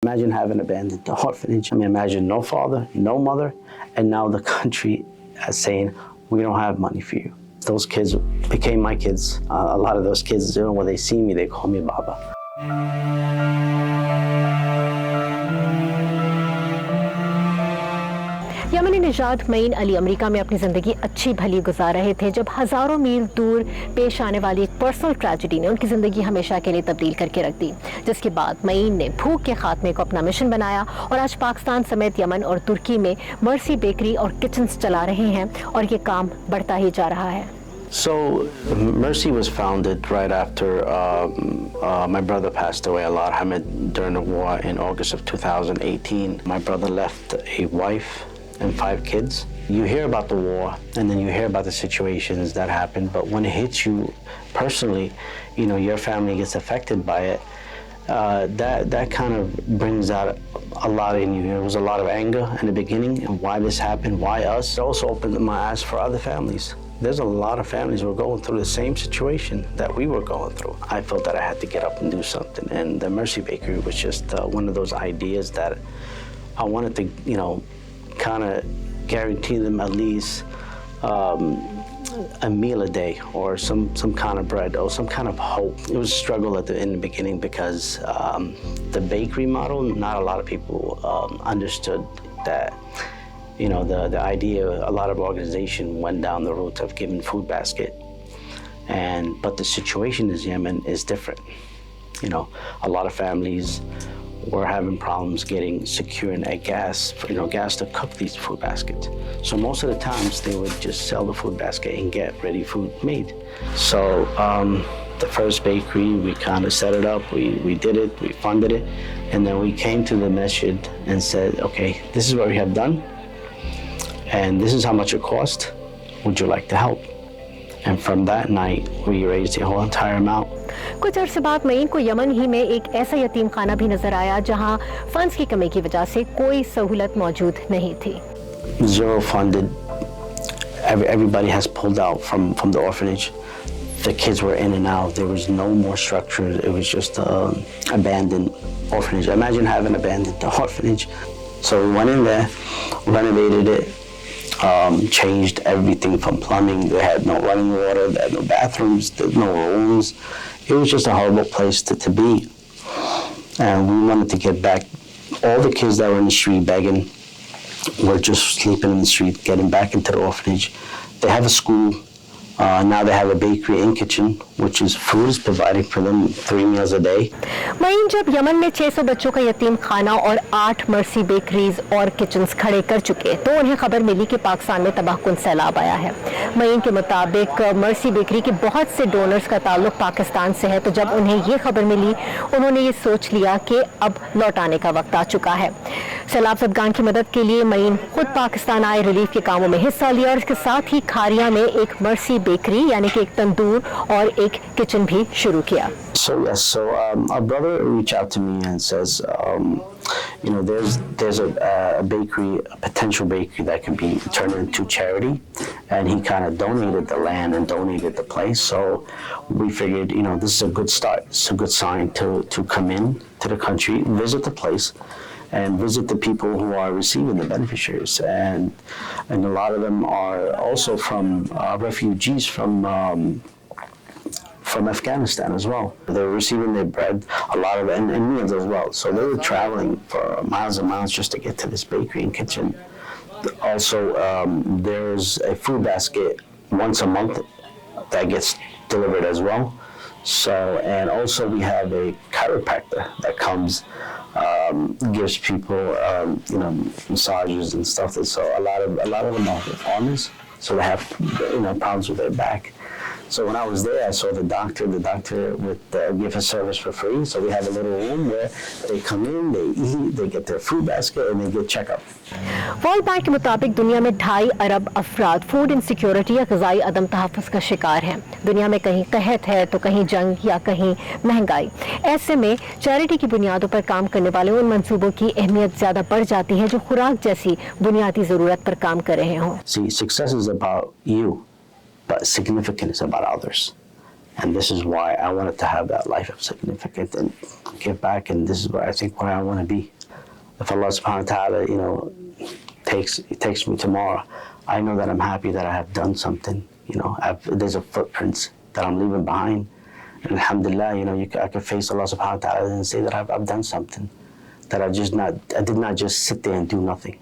Imagine having abandoned the orphanage. I mean, imagine no father, no mother, and now the country is saying, we don't have money for you. Those kids became my kids. A lot of those kids, even when they see me, they call me Baba. यमनी निजात मईन Ali America में अपनी ज़िंदगी अच्छी भली गुजार रहे थे जब हज़ारों मील दूर पेश आने वाली एक पर्सनल ट्रेजेडी ने उनकी ज़िंदगी हमेशा के लिए तब्दील करके रख दी, जिसके बाद मईन ने भूख के खात्मे को अपना मिशन बनाया और आज पाकिस्तान समेत यमन और तुर्की में मर्सी बेकरी और किचन्स चला रहे हैं और ये काम बढ़ता ही जा रहा है। So Mercy was founded right after my brother passed away, Allah Hamid, during the war in August of 2018. My brother left a wife and 5 kids. You hear about the war and then you hear about the situations that happen, but when it hits you personally, you know, your family gets affected by it, that kind of brings out a lot in you. There was a lot of anger in the beginning and why this happened, why us. It also opened my eyes for other families. There's a lot of families who are going through the same situation that we were going through. I felt that I had to get up and do something, and the Mercy Bakery was just one of those ideas that I wanted to, you know, kind of guarantee them at least a meal a day or some kind of bread or some kind of hope. It was a struggle in the beginning because the bakery model, not a lot of people understood that. You know, the idea, a lot of organization went down the route of giving food basket, but the situation in Yemen is different. You know, a lot of families were having problems getting securing a gas to cook these food baskets. So most of the times they would just sell the food basket and get ready food made. So the first bakery, we kind of set it up, we did it, we funded it, and then we came to the masjid and said, okay, this is what we have done, and this is how much it cost. Would you like to help? And from that night, we raised the whole entire amount. कुछ अर्से बाद मईन को Yemen ही में एक ऐसा यतीम खाना भी नजर आया जहां फंड्स की कमी की वजह से कोई सहूलत मौजूद नहीं थी। Zero funded. Everybody has pulled out from the orphanage. The kids were in and out. There was no more structure. It was just an abandoned orphanage. Imagine having abandoned the orphanage. So we went in there, renovated it, changed everything from plumbing. They had no running water, they had no bathrooms, there's no rooms. It was just a horrible place to be. And we wanted to get back. All the kids that were in the street begging were just sleeping in the street, getting back into the orphanage. They have a school. Now they have a bakery and kitchen, which is food is provided for them 3 meals a day. मईन जब Yemen में 600 बच्चों का यतीम खाना और 8 mercy bakeries और kitchens खड़े कर चुके तो उन्हें खबर मिली कि पाकिस्तान में तबाहकुन सैलाब आया है। मईन के मुताबिक मर्सी बेकरी के बहुत से डोनर्स का ताल्लुक पाकिस्तान से है, तो जब उन्हें ये खबर मिली उन्होंने ये सोच लिया कि अब लौटाने का वक्त आ चुका है। सैलाब ज़दगान की मदद के लिए मईन खुद पाकिस्तान आए, रिलीफ के कामों में हिस्सा लिया और इसके साथ ही खारिया में एक मर्सी बेकरी यानी कि एक तंदूर और एक किचन भी शुरू किया। So yes, our brother reached out to me and says, you know, there's a bakery, a potential bakery that can be turned into charity, and he kind of donated the land and donated the place. So we figured, you know, this is a good start. It's a good sign to come in to the country, visit the place, and visit the people who are receiving the beneficiaries, and a lot of them are also from refugees from Afghanistan as well. They were receiving their bread, a lot of it, and meals as well. So they were traveling for miles and miles just to get to this bakery and kitchen. Also, there's a food basket once a month that gets delivered as well. So, and also we have a chiropractor that comes, gives people, you know, massages and stuff. So a lot of them are farmers, so they have, you know, problems with their back. So when I was there, I saw the doctor. The doctor would give his service for free. So we have a little room where they come in, they eat, they get their food basket, and they get checkup. World bank के मुताबिक दुनिया में 2.5 अरब अफराद food insecurity या ग़िज़ाई अदम तहफ़्फ़ुज़ का शिकार हैं। दुनिया में कहीं कहत है तो कहीं जंग या कहीं महंगाई। ऐसे में चैरिटी की बुनियादों पर काम करने वाले उन मंसूबों की अहमियत ज़्यादा बढ़ जाती है जो खुराक जैसी बुनियादी ज़रूरत पर काम कर रहे हों। See, success is about you, but significance is about others. And this is why I wanted to have that life of significance and give back, and this is where I think where I want to be. if Allah subhanahu wa ta'ala, takes me tomorrow, I know that I'm happy that I have done something. There's a footprints that I'm leaving behind. And alhamdulillah, I can face Allah subhanahu wa ta'ala and say that I've done something. That I did not just sit there and do nothing.